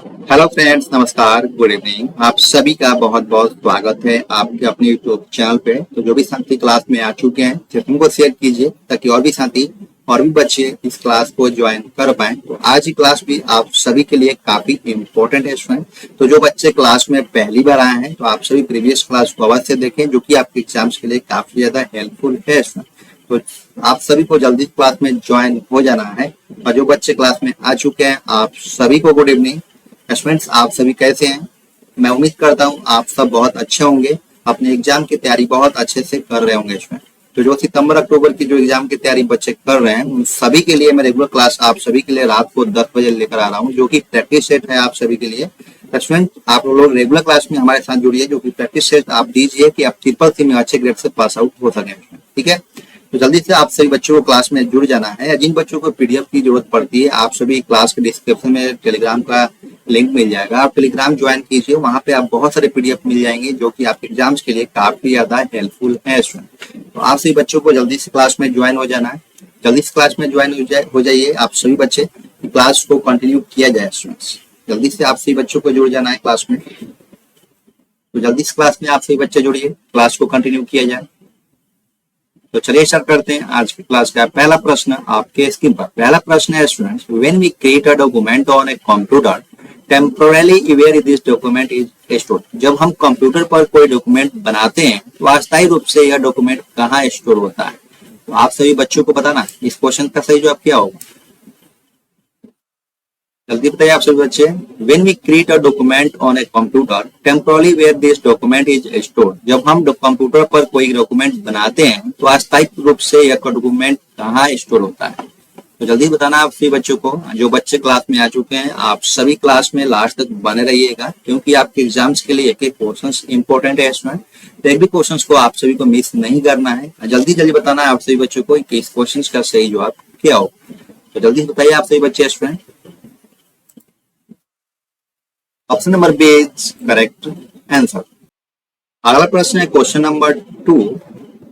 Hello friends, नमस्कार, good evening. आप सभी का बहुत बहुत स्वागत है आपके अपने यूट्यूब चैनल पे। तो जो भी साथी क्लास में आ चुके हैं सेशन को शेयर कीजिए ताकि और भी साथी और भी बच्चे इस क्लास को ज्वाइन कर पाए। तो आज की क्लास भी आप सभी के लिए काफी इम्पोर्टेंट है स्टूडेंट। तो जो बच्चे क्लास में पहली बार आए हैं तो आप सभी प्रीवियस क्लास को अवश्य देखें, जो कि आपके एग्जाम्स के लिए काफी ज्यादा हेल्पफुल है स्टूडेंट। तो आप सभी को जल्दी क्लास में ज्वाइन हो जाना है। और जो बच्चे क्लास में आ चुके हैं आप सभी को गुड इवनिंग। स्टूडेंट्स, आप सभी कैसे हैं? मैं उम्मीद करता हूं आप सब बहुत अच्छे होंगे, अपने एग्जाम की तैयारी बहुत अच्छे से कर रहे होंगे स्टूडेंट। तो जो सितंबर अक्टूबर की जो एग्जाम की तैयारी बच्चे कर रहे हैं उन सभी के लिए मैं रेगुलर क्लास आप सभी के लिए रात को 10 बजे लेकर आ रहा हूं, जो कि प्रैक्टिस सेट है आप सभी के लिए। स्टूडेंट, आप लोग रेगुलर क्लास में हमारे साथ जुड़िए, जो कि प्रैक्टिस सेट आप दीजिए कि आप ट्रिपल में अच्छे ग्रेड से पास आउट हो सके। ठीक है, तो जल्दी से आप सभी बच्चों को क्लास में जुड़ जाना है। जिन बच्चों को पीडीएफ की जरूरत पड़ती है आप सभी क्लास के डिस्क्रिप्शन में टेलीग्राम का लिंक मिल जाएगा, आप टेलीग्राम ज्वाइन कीजिए। वहां पे आप बहुत सारे पीडीएफ मिल जाएंगे जो कि आपके एग्जाम्स के लिए काफी ज्यादा हेल्पफुल है स्टूडेंट। तो आप सभी बच्चों को जल्दी से क्लास में ज्वाइन हो जाना है। जल्दी से क्लास में ज्वाइन हो जाइए आप सभी बच्चे, क्लास को कंटिन्यू किया जाए स्टूडेंट्स। जल्दी से आप सभी बच्चों को जुड़ जाना है क्लास में। तो जल्दी से क्लास में आप सभी बच्चे जुड़िए, क्लास को कंटिन्यू किया जाए। तो चलिए स्टार्ट करते हैं आज की क्लास का पहला प्रश्न आपके स्क्रीन पर। पहला प्रश्न है students, when we create a document on a computer temporarily where this document is stored. जब हम कंप्यूटर पर कोई डॉक्यूमेंट बनाते हैं तो अस्थायी रूप से यह डॉक्यूमेंट कहाँ स्टोर होता है? तो आप सभी बच्चों को बताना इस क्वेश्चन का सही जवाब क्या होगा। जल्दी बताइए आप सभी बच्चे। When we create a document on a computer temporarily where this document is stored. जब हम कंप्यूटर पर कोई डॉक्यूमेंट बनाते हैं तो अस्थायी रूप से यह डॉक्यूमेंट कहाँ स्टोर होता है? तो जल्दी बताना आप सभी बच्चों को। जो बच्चे क्लास में आ चुके हैं आप सभी क्लास में लास्ट तक बने रहिएगा, क्योंकि आपके एग्जाम्स के लिए एक एक क्वेश्चन इंपॉर्टेंट है स्टूडेंट। तो एक भी क्वेश्चन को आप सभी को मिस नहीं करना है। जल्दी जल्दी बताना है आप सभी बच्चों को कि इस क्वेश्चन का सही जवाब क्या हो। तो जल्दी बताइए आप सभी बच्चे student. Option number B is correct answer. अगला प्रश्न है question number 2,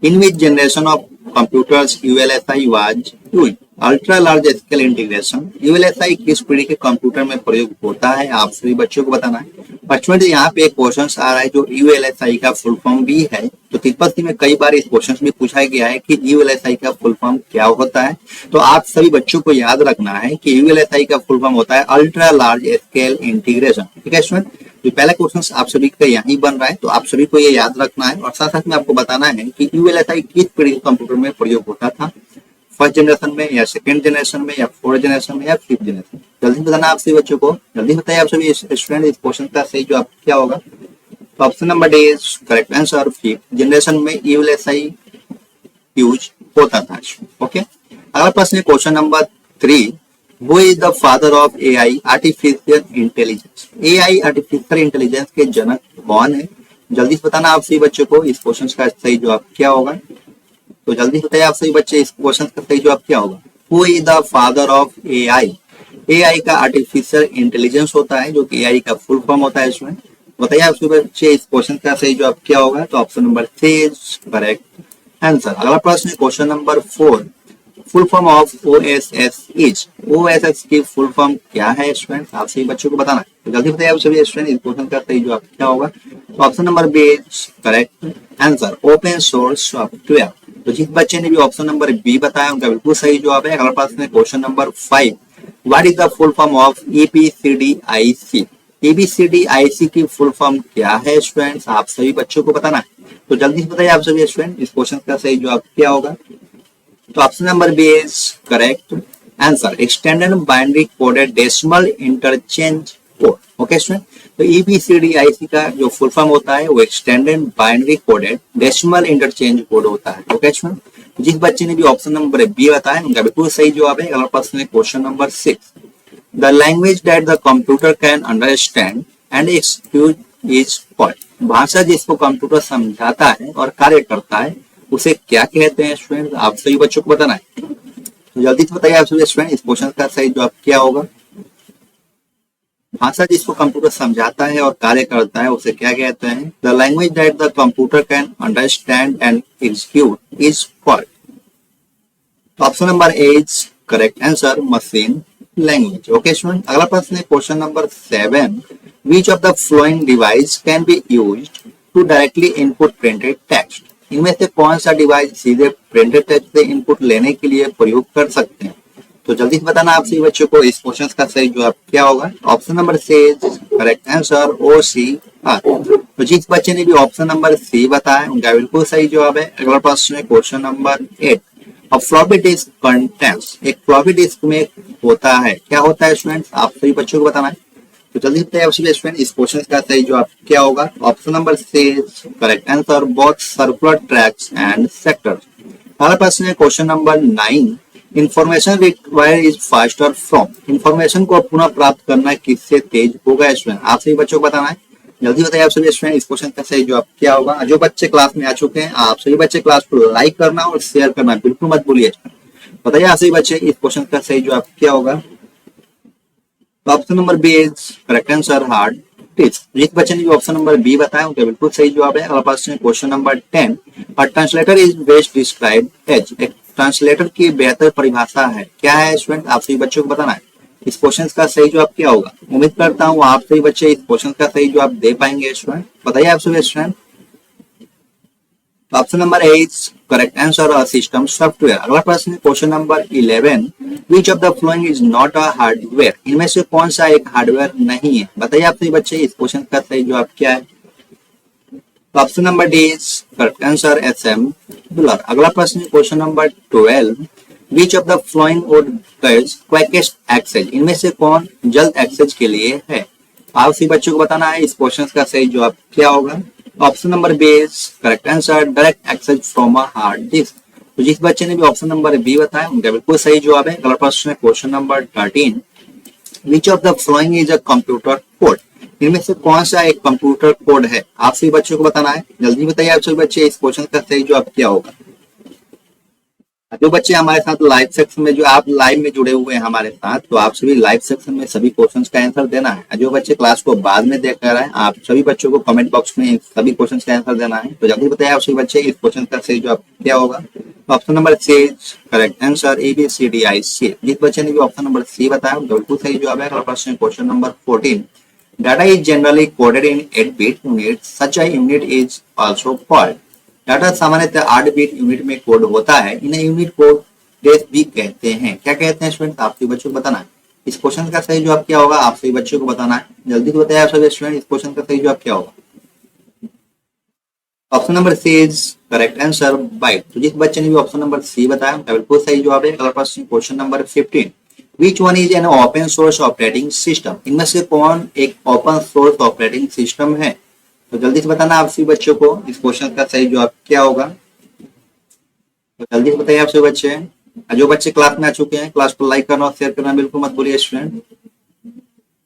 in which generation of computers ULSI was used? Ultra large scale integration ULSI किस पीढ़ी के कंप्यूटर में प्रयोग होता है? आप सभी बच्चों को बताना है। बच्चों यहाँ पे एक क्वेश्चन आ रहा है जो यूएलएसआई का फुल फॉर्म भी है। तो ट्रिपल सी में कई बार इस क्वेश्चन में पूछा गया है कि यूएलएसआई का फुल फॉर्म क्या होता है। तो आप सभी बच्चों को याद रखना है कि यूएलएसआई का फुल फॉर्म होता है अल्ट्रा लार्ज स्केल इंटीग्रेशन। ठीक है स्टूडेंट, तो पहला क्वेश्चन आप सभी का यही बन रहा है, तो आप सभी को ये याद रखना है। और साथ साथ में आपको बताना है कि यूएलएसआई किस पीढ़ी के कंप्यूटर में प्रयोग होता था, फर्स्ट जनरेशन में या सेकंड जनरेशन में या फोर्थ जनरेशन में या फिफ्थ जनरेशन। जल्दी बताना आप सभी बच्चों को। जल्दी बताइए आप सभी स्टूडेंट इस क्वेश्चन का सही जवाब क्या होगा। तो option number D is correct answer. Fifth generation में यूएलएसआई यूज होता था। ओके, अगला प्रश्न है question number 3, Who is the father of AI artificial intelligence? AI artificial intelligence के जनक कौन है? जल्दी से बताना आप सभी बच्चों को इस क्वेश्चन का सही जवाब क्या होगा। तो जल्दी बताइए आप सभी बच्चे इस क्वेश्चन का सही जवाब क्या होगा। Who is the father of AI? AI का आर्टिफिशियल इंटेलिजेंस होता है, जो कि AI का फुल फॉर्म होता है। इसमें बताइए आप सभी बच्चे इस क्वेश्चन का सही जवाब क्या होगा। तो option number 3 is correct answer. अगला प्रश्न है question number 4, full form of OSS is. OSS की फुल फॉर्म क्या है स्टूडेंट? आप सभी बच्चों को बताना है। तो जल्दी बताइए आप सभी स्टूडेंट इस क्वेश्चन का सही जवाब क्या होगा। तो option number B is correct answer, open source software. तो जिस बच्चे ने भी ऑप्शन नंबर बी बताया उनका बिल्कुल सही जवाब है। अगला प्रश्न है question number 5, what is the full form of ABCDIC? ABCDIC की फुल फॉर्म क्या है स्टूडेंट्स? आप सभी बच्चों को बताना है। तो जल्दी से बताइए आप सभी स्टूडेंट इस क्वेश्चन का सही जवाब क्या होगा। तो option number B is correct answer, extended binary coded decimal interchange code. Okay student, तो ईबीसीडीआईसी का जो फुल फॉर्म होता है वो extended binary coded decimal interchange code होता है। ओके स्टूडेंट, जिस बच्चे ने भी ऑप्शन नंबर बी बताया उनका बिल्कुल सही जवाब है। अगला प्रश्न है question number 6, the language that the computer can understand and excuse is what? भाषा जिसको कंप्यूटर समझाता है और कार्य करता है उसे क्या कहते हैं स्टूडेंट? आप सभी बच्चों को बताना है। तो जल्दी से बताइए आप सभी स्टूडेंट इस क्वेश्चन का सही जवाब क्या होगा। भाषा जिसको कंप्यूटर समझाता है और कार्य करता है उसे क्या कहते हैं? The language that the computer can understand and execute is what? Option number A is correct answer, machine language. Okay student, अगला प्रश्न है question number 7, which of the following device can be used to directly input printed text. इनमें से कौन सा device सीधे printed text से input लेने के लिए प्रयोग कर सकते हैं। तो जल्दी से बताना आप सभी बच्चों को इस क्वेश्चन का सही जवाब क्या होगा। Option number C correct answer O C R. तो जिस बच्चे ने भी ऑप्शन नंबर सी बताया उनका बिल्कुल सही जवाब है। अगला प्रश्न है question number 8, floppy disk contents. एक फ्लॉपी डिस्क में होता है, क्या होता है स्टूडेंट्स, आप सभी बच्चों को बताना है। तो जल्दी बताइए आप सभी स्टूडेंट इस क्वेश्चन का सही जवाब क्या होगा। Option number C correct answer both circular tracks and sectors. अगला प्रश्न है question number 9, information required is faster from. इंफॉर्मेशन को पुनः प्राप्त करना किससे तेज होगा स्टूडेंट, आप सभी बच्चों को बताना है। जल्दी बताइए आप सभी स्टूडेंट इस क्वेश्चन का सही जवाब क्या होगा। जो बच्चे क्लास में आ चुके हैं आप सभी बच्चे क्लास को लाइक करना और शेयर करना बिल्कुल मत भूलिए। बताइए आप सभी बच्चे इस क्वेश्चन का सही जवाब क्या होगा। Option number B is correct answer hard disk. जिस बच्चे ने ऑप्शन नंबर बी बताया उनका बिल्कुल सही जवाब है। अगला प्रश्न है question number 10, translator is best describe as. एक ट्रांसलेटर की बेहतर परिभाषा है, क्या है स्टूडेंट, आप सभी बच्चों को बताना है। इस क्वेश्चन का सही जवाब क्या होगा। उम्मीद करता हूँ आप सभी बच्चे इस क्वेश्चन का सही जवाब दे पाएंगे स्टूडेंट। बताइए आप सभी student. Option number 8 correct answer system software. अगला प्रश्न है question number 11, which of the following is not a hardware. इनमें से कौन सा एक हार्डवेयर नहीं है। बताइए आप सभी बच्चे इस क्वेश्चन का सही जवाब क्या है। Option number D is correct answer assembler. अगला प्रश्न है question number 12, which of the following would quickest access. इनमें से कौन जल्द एक्सेस के लिए है। आप सभी बच्चों को बताना है इस क्वेश्चन का सही जवाब क्या होगा। Option number B is correct answer direct access from a hard disk. तो जिस बच्चे ने भी ऑप्शन नंबर बी बताया उनका बिल्कुल सही जवाब है। अगला प्रश्न है question number 13, which of the following is a computer code. इनमें से कौन सा एक कंप्यूटर कोड है, आप सभी बच्चों को बताना है। जल्दी बताइए आप सभी बच्चे इस क्वेश्चन का सही जवाब क्या होगा। जो बच्चे हमारे साथ लाइव सेक्शन में, जो आप लाइव में जुड़े हुए हैं हमारे साथ, तो आप सभी लाइव सेक्शन में सभी क्वेश्चंस का आंसर देना है। जो बच्चे क्लास को बाद में देख रहे हैं आप सभी बच्चों को कमेंट बॉक्स में सभी क्वेश्चंस का आंसर देना है। तो जल्दी बताइए आप सभी बच्चे इस क्वेश्चन का सही जवाब क्या होगा। Option number C correct answer ABCDIC। जिस बच्चे ने भी ऑप्शन नंबर सी बताया बिल्कुल सही जवाब है। प्रश्न question number 14, data is generally coded in 8 bit unit, such a unit is also called. Data सामान्यतः 8 बिट यूनिट में कोड होता है, इन्हें यूनिट कोड डेस भी कहते हैं। क्या कहते हैं स्टूडेंट, आप सभी बच्चों को बताना है। इस क्वेश्चन का सही जवाब क्या होगा, आप सभी बच्चों को बताना है। जल्दी से बताइए आप सभी स्टूडेंट इस क्वेश्चन का सही जवाब क्या होगा। Option number C is correct answer byte. तो जिस बच्चे ने भी ऑप्शन नंबर सी बताया उनका बिल्कुल सही जवाब है। अगला प्रश्न question number 15, which one is an open source operating system. इनमें से कौन एक ओपन सोर्स ऑपरेटिंग सिस्टम है। तो जल्दी से बताना आप सभी बच्चों को इस क्वेश्चन का सही जवाब क्या होगा। तो जल्दी से बताइए आप सभी बच्चे। जो बच्चे क्लास में आ चुके हैं क्लास को लाइक करना और शेयर करना बिल्कुल मत भूलिए student.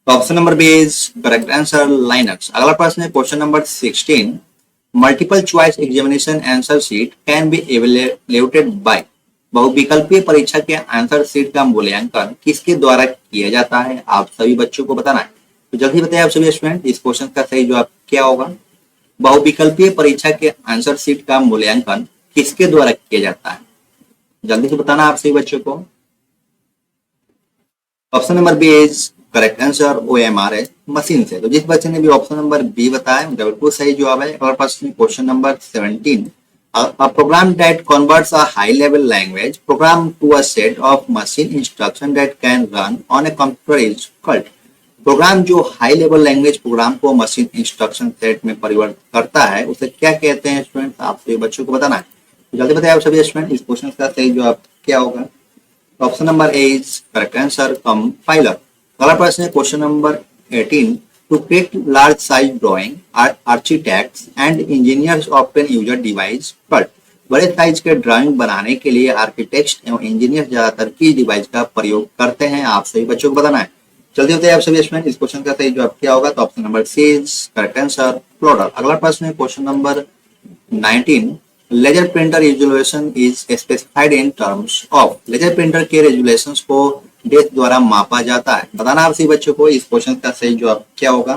Option number B is correct answer Linux. अगला प्रश्न है question number 16, multiple choice examination answer sheet can be evaluated by. बहुविकल्पीय परीक्षा के आंसर शीट का मूल्यांकन किसके द्वारा किया जाता है, आप सभी बच्चों को बताना है। तो जल्दी बताइए आप सभी स्टूडेंट इस क्वेश्चन का सही जवाब क्या होगा। बहुविकल्पीय परीक्षा के आंसर शीट का मूल्यांकन किसके द्वारा किया जाता है, जल्दी से बताना आप सभी बच्चों को। Option number B is correct answer OMR machine से। तो जिस बच्चे ने भी ऑप्शन नंबर बी बताया उनका बिल्कुल सही जवाब है। और प्रश्न question number 17, a program that converts a high level language program to a set of machine instruction that can run on a computer is called। Program जो हाई लेवल लैंग्वेज प्रोग्राम को मशीन इंस्ट्रक्शन सेट में परिवर्तित करता है उसे क्या कहते हैं स्टूडेंट, आप सभी बच्चों को बताना है। तो जल्दी बताइए आप सभी स्टूडेंट इस क्वेश्चन का सही जवाब क्या होगा। Option number A is correct answer compiler. अगला प्रश्न है question number 18, to create large size drawing architects and engineers often user device cut. बड़े साइज के ड्राइंग बनाने के लिए आर्किटेक्ट एवं इंजीनियर ज्यादातर किस डिवाइस का प्रयोग करते हैं, आप सभी बच्चों को बताना है। जल्दी बताइए आप सभी स्टूडेंट इस क्वेश्चन का सही जवाब क्या होगा। तो option number C is correct answer plotter. अगला प्रश्न है question number 19, laser printer resolution is specified in terms of. Laser printer के रेजोल्यूशंस को डेस्क द्वारा मापा जाता है, बताना आप सभी बच्चों को इस क्वेश्चन का सही जवाब क्या होगा।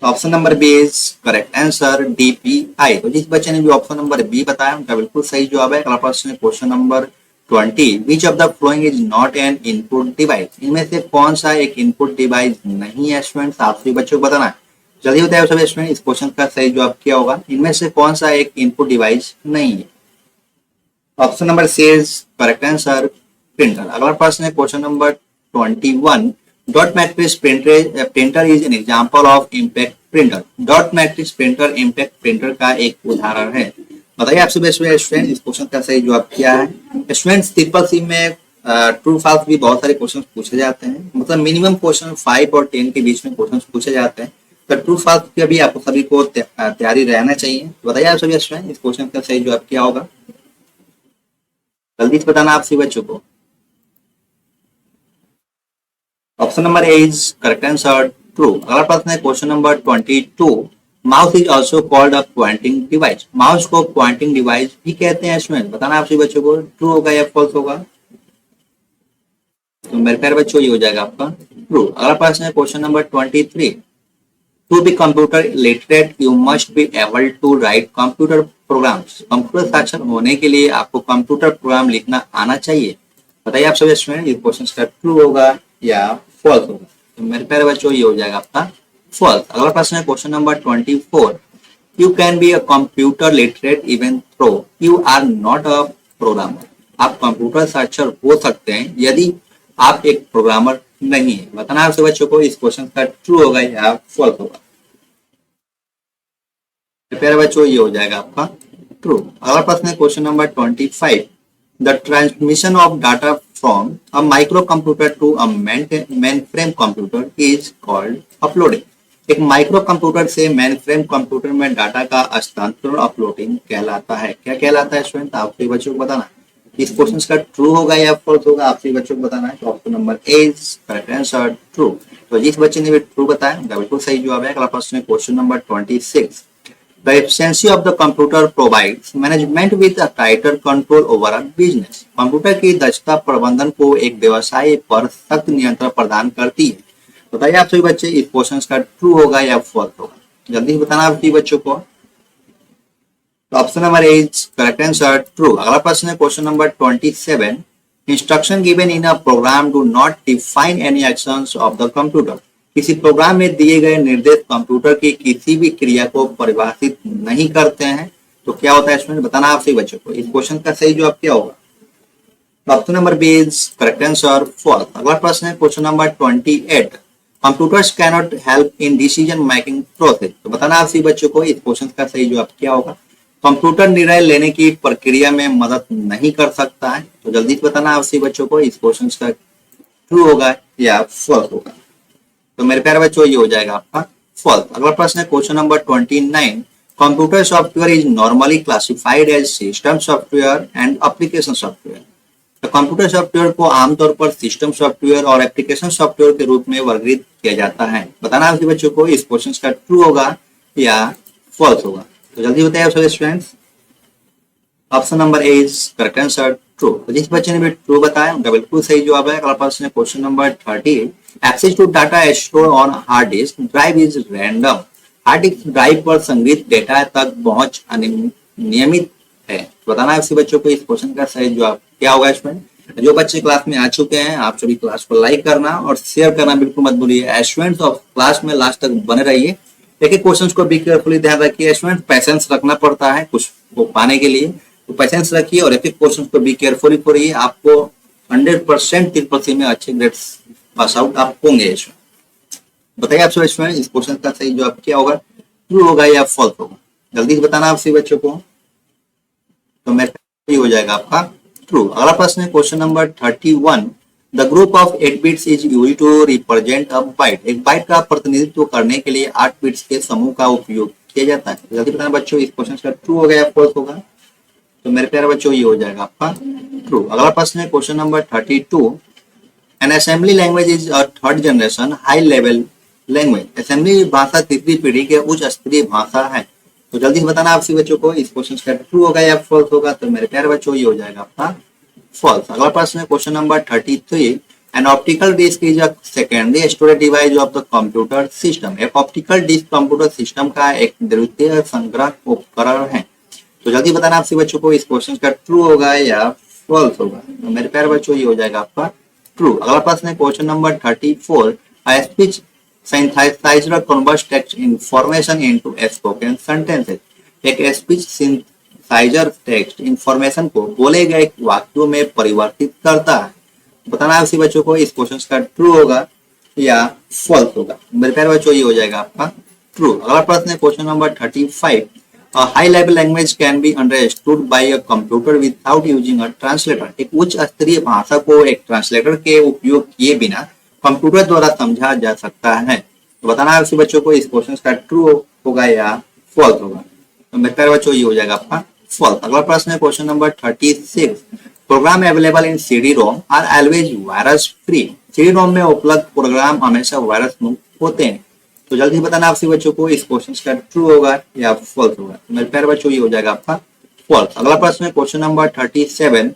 तो option number B is correct answer DPI। तो जिस बच्चे ने भी ऑप्शन नंबर बी बताया उनका बिल्कुल सही जवाब है। अगला प्रश्न है question number 20 which of the following is not an input device, इनमें से कौन सा एक इनपुट डिवाइस नहीं है स्टूडेंट्स, आप सभी बच्चों को बताना है। जल्दी बताइए सभी स्टूडेंट, इस क्वेश्चन का सही जवाब क्या होगा, इनमें से कौन सा एक इनपुट डिवाइस नहीं है। Option number C is correct answer, printer. अगला प्रश्न है question number 21, dot matrix printer is an example of impact printer. Dot matrix printer impact printer का एक उदाहरण है। बताइए आप सभी स्टूडेंट, इस क्वेश्चन का सही जवाब क्या है। स्टूडेंट्स ट्रिपल सी में ट्रू फॉल्स भी बहुत सारे क्वेश्चन पूछे जाते हैं, मतलब मिनिमम क्वेश्चन 5 और 10 के बीच में क्वेश्चन पूछे जाते हैं, तो ट्रू फॉल्स की भी आपको सभी को तैयारी रहना चाहिए। बताइए आप सभी स्टूडेंट, इस क्वेश्चन का सही जवाब क्या होगा, जल्दी से बताना आप सभी बच्चों को। Option number A is correct answer, true. अगला प्रश्न है question number 22, mouse is also called a pointing device. Mouse को पॉइंटिंग डिवाइस भी कहते हैं स्टूडेंट, बताना आप सभी बच्चों को, ट्रू होगा या फॉल्स होगा। तो मेरे प्यारे बच्चों ये हो जाएगा आपका ट्रू। अगला प्रश्न है question number 23, to be computer literate you must be able to write computer programs. Computer साक्षर होने के लिए आपको कंप्यूटर प्रोग्राम लिखना आना चाहिए। बताइए आप सभी स्टूडेंट, ये क्वेश्चन का ट्रू होगा या फॉल्स होगा। तो मेरे प्यारे बच्चों ये हो जाएगा आपका फॉल्स। अगला प्रश्न है question number 24, you can be a computer literate even though you are not a programmer. आप कंप्यूटर साक्षर हो सकते हैं यदि आप एक प्रोग्रामर नहीं है। बताना आपसे बच्चों को, इस क्वेश्चन का ट्रू होगा या फॉल्स होगा। प्यारे बच्चों ये हो जाएगा आपका ट्रू। अगला प्रश्न है question number 25, the transmission of data from a microcomputer to a mainframe computer is called uploading. एक माइक्रो कंप्यूटर से मेन फ्रेम कंप्यूटर में डाटा का हस्तांतरण अपलोडिंग कहलाता है। क्या कहलाता है स्टूडेंट, आप सभी बच्चों को बताना। इस क्वेश्चन का ट्रू होगा या फॉल्स होगा, आप सभी बच्चों को बताना है। तो option number A is correct answer, true. तो जिस बच्चे ने भी ट्रू बताया उनका बिल्कुल सही जवाब है। अगला प्रश्न है question number 26, the efficiency of the computer provides management with a tighter control over a business। Computer की दक्षता प्रबंधन को एक व्यवसाय पर सख्त नियंत्रण प्रदान करती है। बताइए आप सभी बच्चे, इस क्वेश्चन का ट्रू होगा या फॉल्स होगा, जल्दी से बताना आप सभी बच्चों को। Option number A is correct answer, true. अगला प्रश्न है question number 27, instruction given in a program do not define any actions of the computer. किसी प्रोग्राम में दिए गए निर्देश कंप्यूटर की किसी भी क्रिया को परिभाषित नहीं करते हैं, तो क्या होता है स्टूडेंट, बताना आप सभी बच्चों को। इस क्वेश्चन का सही जवाब क्या होगा। Option number B is correct answer, false. अगला प्रश्न है question number 28, computers cannot help in decision making process. तो बताना आप सभी बच्चों को, इस क्वेश्चन का सही जवाब क्या होगा। कंप्यूटर निर्णय लेने की प्रक्रिया में मदद नहीं कर सकता है। तो जल्दी से बताना आप सभी बच्चों को, इस क्वेश्चन का ट्रू होगा या फॉल्स होगा। तो मेरे प्यारे बच्चों ये हो जाएगा आपका फॉल्स। अगला प्रश्न है question number 29, computer software is normally classified as system software and application software. तो कंप्यूटर सॉफ्टवेयर को आमतौर पर सिस्टम सॉफ्टवेयर और एप्लीकेशन सॉफ्टवेयर के रूप में वर्गीकृत किया जाता है। बताना आपके बच्चों को, इस क्वेश्चन का ट्रू होगा या फॉल्स होगा। तो जल्दी बताइए आप सभी students. Option number A is correct answer, true. तो जिस बच्चे ने भी ट्रू बताया उनका बिल्कुल सही जवाब है। अगला प्रश्न है question number 30, access to data store on hard disk drive is random. Hard disk drive पर संग्रहित डेटा तक पहुंच नियमित है। बताना है बच्चों को, इस क्वेश्चन का सही जवाब क्या होगा इसमें। जो बच्चे क्लास में आ चुके हैं आप सभी क्लास को लाइक करना और शेयर करना बिल्कुल मत भूलिए। स्टूडेंट्स ऑफ क्लास में लास्ट तक बने रहिए। एक एक क्वेश्चन को भी केयरफुली ध्यान रखिए। स्टूडेंट पैसेंस रखना पड़ता है कुछ को पाने के लिए, तो पैसेंस रखिए और एक एक क्वेश्चन को भी केयरफुली पढ़िए। आपको 100% 3% में अच्छे ग्रेड्स पास आउट आप होंगे। बताइए आप सभी स्टूडेंट, इस क्वेश्चन का सही जवाब क्या होगा, ट्रू होगा या फॉल्स होगा, जल्दी से बताना आप सभी बच्चों को। तो मेरे हो जाएगा आपका ट्रू। अगला प्रश्न है question number 31, the group of 8 bits is used to represent a byte. एक बाइट का प्रतिनिधित्व करने के लिए 8 बिट्स के समूह का उपयोग किया जाता है। जल्दी बताना बच्चों, इस क्वेश्चन का ट्रू होगा या फॉल्स होगा। तो मेरे प्यारे बच्चों ये हो जाएगा आपका ट्रू। अगला प्रश्न है question number 32, N assembly language is a third generation high level language. Assembly भाषा तीसरी पीढ़ी के उच्च स्तरीय भाषा है। तो जल्दी से बताना आप सभी बच्चों को, इस क्वेश्चन का ट्रू होगा या फॉल्स होगा। तो मेरे प्यारे बच्चों ये हो जाएगा आपका फॉल्स। अगला प्रश्न है question number 33, an optical disk is a secondary storage device of the computer system. एक ऑप्टिकल डिस्क कंप्यूटर सिस्टम का एक द्वितीय संग्रह उपकरण है। तो जल्दी बताना आप सभी बच्चों को, इस क्वेश्चन का ट्रू होगा या फॉल्स होगा। तो मेरे प्यारे बच्चों ये हो जाएगा आपका ट्रू। अगला प्रश्न है question number 34। A speech synthesizer converts text information into spoken sentences। एक स्पीच सिंथेसाइजर टेक्स्ट इंफॉर्मेशन को बोले गए वाक्यों में परिवर्तित करता है। बताना है उसी बच्चों को इस क्वेश्चन का ट्रू होगा या फॉल्स होगा। मेरे प्यारे बच्चों ये हो जाएगा आपका ट्रू। अगला प्रश्न है question number 35। A high level language can be understood by a computer without using a translator। एक उच्च स्तरीय भाषा को एक ट्रांसलेटर के उपयोग किए बिना कंप्यूटर द्वारा समझा जा सकता है। तो बताना है उसी बच्चों को इस क्वेश्चन का ट्रू होगा या फॉल्स होगा। तो मेरे प्यारे बच्चों ये हो जाएगा आपका फॉल्स। अगला प्रश्न है question number 36। Program available in CD-ROM are always virus free. CD-ROM में उपलब्ध प्रोग्राम हमेशा वायरस मुक्त होते हैं। तो जल्दी बताना आपसे बच्चों को इस क्वेश्चन का ट्रू होगा या फॉल्स होगा। मेरे प्यारे बच्चों ये हो जाएगा आपका फॉल्स। अगला प्रश्न है question number 37।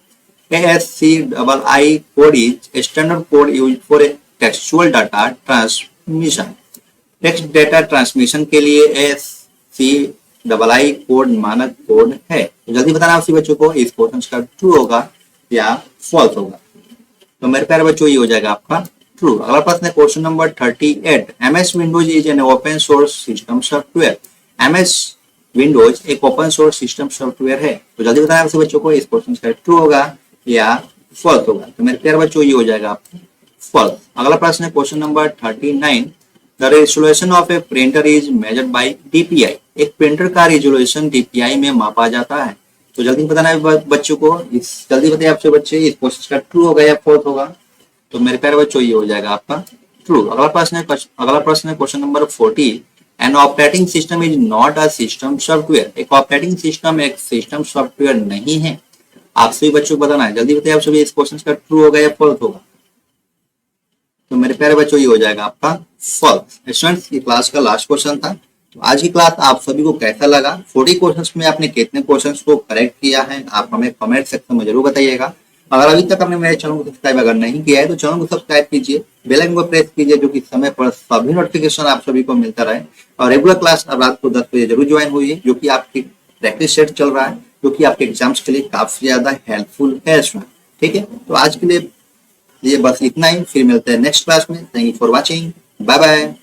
ASCII code is standard code used for textual data transmission. Text data transmission के लिए ASCII कोड मानक कोड है। तो जल्दी बताना आपसे बच्चों को इस क्वेश्चन का ट्रू होगा या फॉल्स होगा। तो मेरे प्यारे बच्चों ये हो जाएगा आपका ट्रू। अगला प्रश्न है question number 38। MS Windows is an open source system software. MS Windows एक ओपन सोर्स सिस्टम सॉफ्टवेयर है। तो जल्दी बताना आपसे बच्चों को इस क्वेश्चन का ट्रू होगा या फॉल्स होगा। तो मेरे प्यारे बच्चों ये हो जाएगा आपका फॉल्स। अगला प्रश्न है question number 39। The resolution of A printer is measured by DPI। एक प्रिंटर का रेजोल्यूशन DPI में मापा जाता है। तो जल्दी बताना है बच्चों को जल्दी बताइए आपसे बच्चे इस क्वेश्चन का ट्रू होगा या फॉल्स होगा। तो मेरे प्यारे बच्चों ये हो जाएगा आपका ट्रू। अगला प्रश्न है question number 40। An operating system is not a system software. एक ऑपरेटिंग सिस्टम एक सिस्टम सॉफ्टवेयर नहीं है। आप सभी बच्चों को बताना है। जल्दी बताइए आप सभी इस क्वेश्चन का ट्रू होगा या फॉल्स होगा। तो मेरे प्यारे बच्चों ये हो जाएगा आपका फॉल्स। स्टूडेंट्स ये क्लास का लास्ट क्वेश्चन था। तो आज की क्लास आप सभी को कैसा लगा? 40 क्वेश्चंस में आपने कितने क्वेश्चंस को करेक्ट किया है आप हमें कमेंट सेक्शन में जरूर बताइएगा। अगर अभी तक आपने मेरे चैनल को सब्सक्राइब अगर नहीं किया है तो चैनल को सब्सक्राइब कीजिए, बेल आइकन को प्रेस कीजिए जो कि समय पर सभी नोटिफिकेशन आप सभी को मिलता रहे। और रेगुलर क्लास अब रात को 10 बजे जरूर ज्वाइन हुई जो कि आपकी प्रैक्टिस सेट चल रहा है जो कि आपके एग्जाम्स के लिए काफी ज्यादा हेल्पफुल है। ठीक है, तो आज के लिए ये बस इतना ही। फिर मिलते हैं नेक्स्ट क्लास में। Thank you for watching. Bye bye.